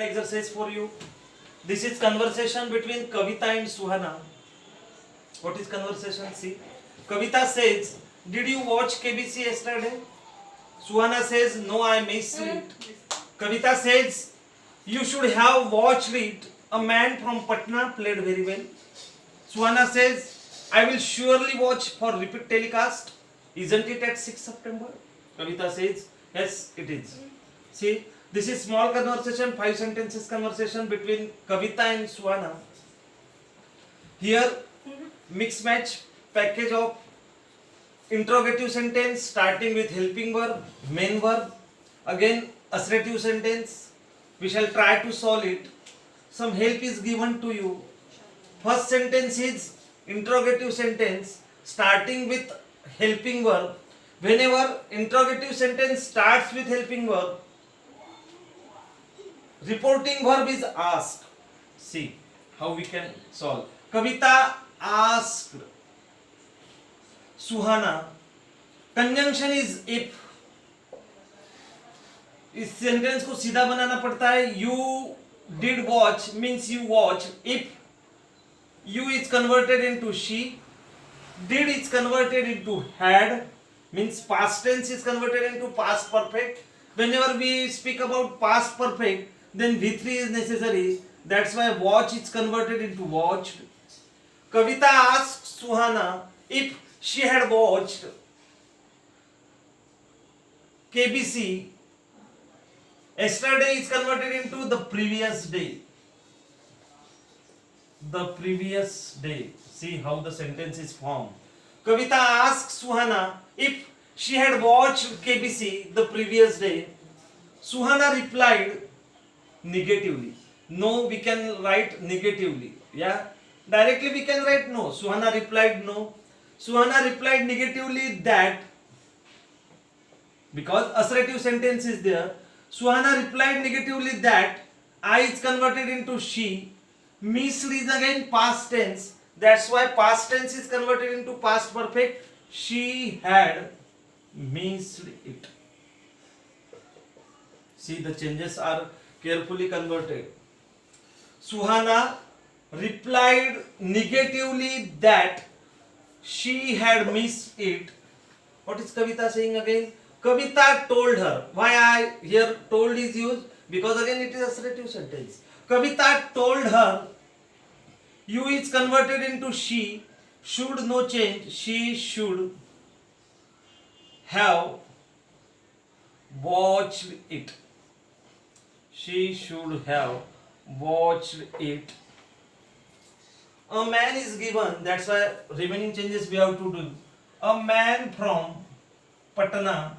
exercise for you. This is conversation between Kavita and Suhana. What is conversation? See, Kavita says, "Did you watch KBC yesterday?" Suhana says, "No, I missed it." Kavita says, "You should have watched it. A man from Patna played very well." Suhana says, "I will surely watch for repeat telecast. Isn't it at 6 September?" Kavita says, "Yes, it is." See, this is small conversation, 5 sentences conversation between Kavita and Suhana. Here, mix match package of interrogative sentence starting with helping verb, main verb, again assertive sentence. We shall try to solve it. Some help is given to you. First sentence is interrogative sentence starting with helping verb. Whenever interrogative sentence starts with helping verb, reporting verb is asked. See how we can solve. Kavita asked Suhana. Conjunction is if. इस sentence को सीधा बनाना पड़ता है. You did watch means you watched. If you is converted into she, did is converted into had, means past tense is converted into past perfect. Whenever we speak about past perfect, then V3 is necessary. That's why watch is converted into watched. Kavita asked Suhana if she had watched KBC. Yesterday is converted into the previous day. The previous day. See how the sentence is formed. Kavita asked Suhana if she had watched KBC the previous day. Suhana replied negatively. No, we can write negatively. Yeah, directly we can write no. Suhana replied no. Suhana replied negatively that, because assertive sentence is there. Suhana replied negatively that I is converted into she. Missed is again past tense. That's why past tense is converted into past perfect. She had missed it. See, the changes are carefully converted. Suhana replied negatively that she had missed it. What is Kavita saying again? Kavita told her. Why I here told is used? Because again it is assertive sentence. Kavita told her. You is converted into she. Should no change. She should have watched it. She should have watched it. A man is given. That's why remaining changes we have to do. A man from Patna.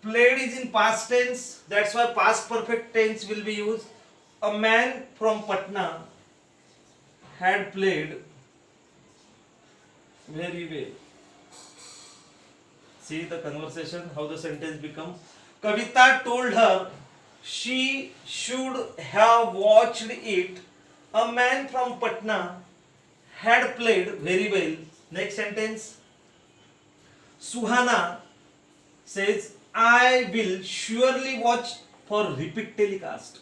Played is in past tense. That's why past perfect tense will be used. A man from Patna had played very well. See the conversation, how the sentence become. Kavita told her she should have watched it. A man from Patna had played very well. Next sentence. Suhana says, I will surely watch for repeat telecast.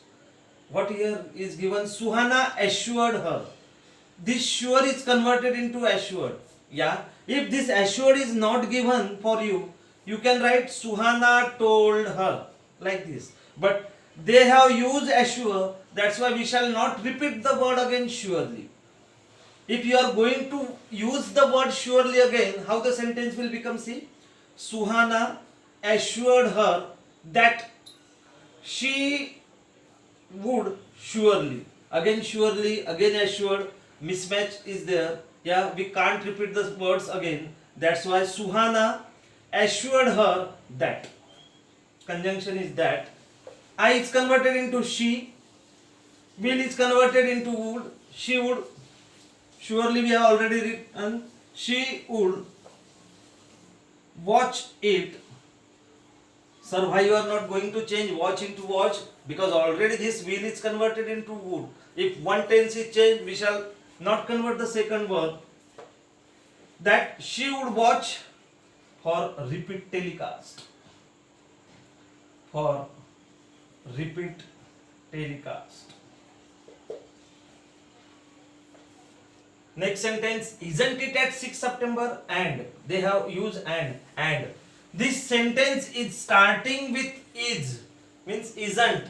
What here is given? Suhana assured her. This sure is converted into assured. Yeah. If this assured is not given for you, you can write Suhana told her like this. But they have used assure. That's why we shall not repeat the word again surely. If you are going to use the word surely again, how the sentence will become? See, Suhana assured her that she would surely. Again surely, again assured. Mismatch is there. Yeah, we can't repeat the words again. That's why Suhana assured her that. Conjunction is that. I is converted into she. Will is converted into would. She would. Surely we have already written. She would watch it. Sir, you are not going to change watch into watch, because already this will is converted into would. If one tense is changed, we shall not convert the second verb. That she would watch for repeat telecast. For repeat telecast. Next sentence, isn't it at 6 September? And they have used and. This sentence is starting with is, means isn't.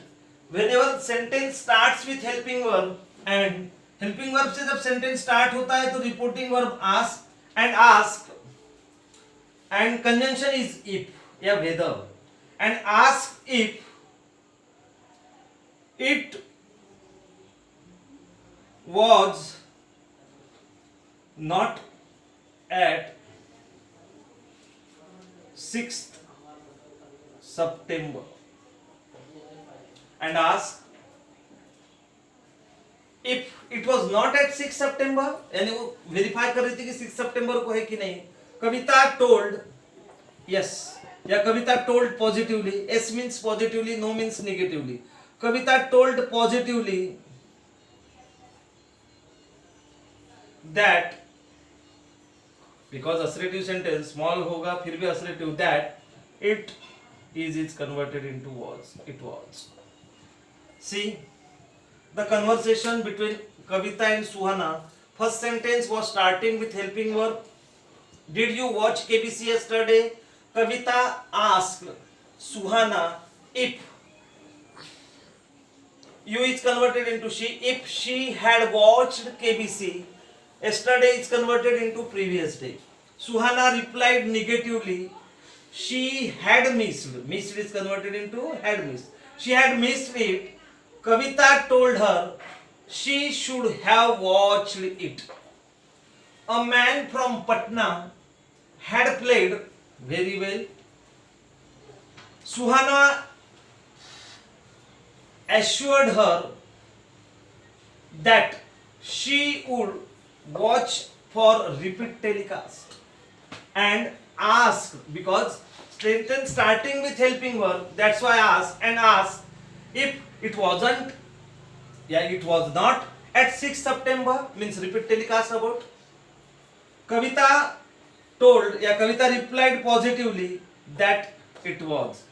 Whenever sentence starts with helping verb and helping verb से जब sentence start होता है तो reporting verb ask and conjunction is if या whether and ask if it was not at 6th September and ask if it was not at 6 September, यानी वो verify कर रही थी कि 6 सितंबर को है कि नहीं. कविता told yes या कविता told positively. S means positively, no means negatively. Kavita told positively that, because assertive sentence small होगा फिर भी assertive, that it is converted into was. It was. See the conversation between Kavita and Suhana. First sentence was starting with helping verb. Did you watch KBC yesterday? Kavita asked Suhana if. You is converted into she. If she had watched KBC yesterday is converted into previous day. Suhana replied negatively. She had missed. Missed is converted into had missed. She had missed it. Kavita told her she should have watched it. A man from Patna had played very well. Suhana assured her that she would watch for repeat telecast and asked, because sentence starting with helping verb, that's why asked if it wasn't, it was not at 6 September, means repeat telecast about. Kavita Kavita replied positively that it was.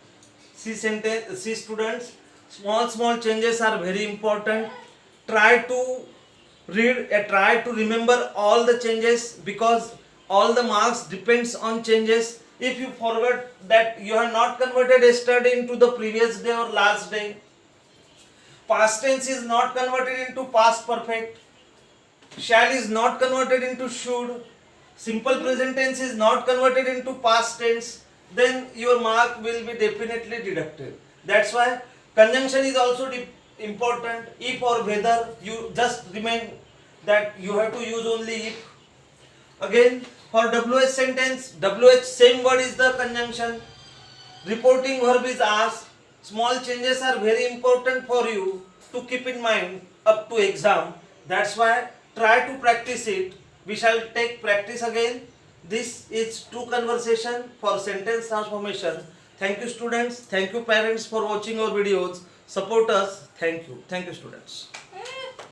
See students, small changes are very important. Try to read, try to remember all the changes, because all the marks depends on changes. If you forget that you have not converted yesterday into the previous day or last day, past tense is not converted into past perfect, shall is not converted into should, simple present tense is not converted into past tense, then your mark will be definitely deducted. That's why conjunction is also important. If or whether, you just remind that you have to use only if. Again, for WH sentence, WH same word is the conjunction. Reporting verb is asked. Small changes are very important for you to keep in mind up to exam. That's why try to practice it. We shall take practice again. This is true conversation for sentence transformation. Thank you students. Thank you parents for watching our videos. Support us. Thank you. Thank you students.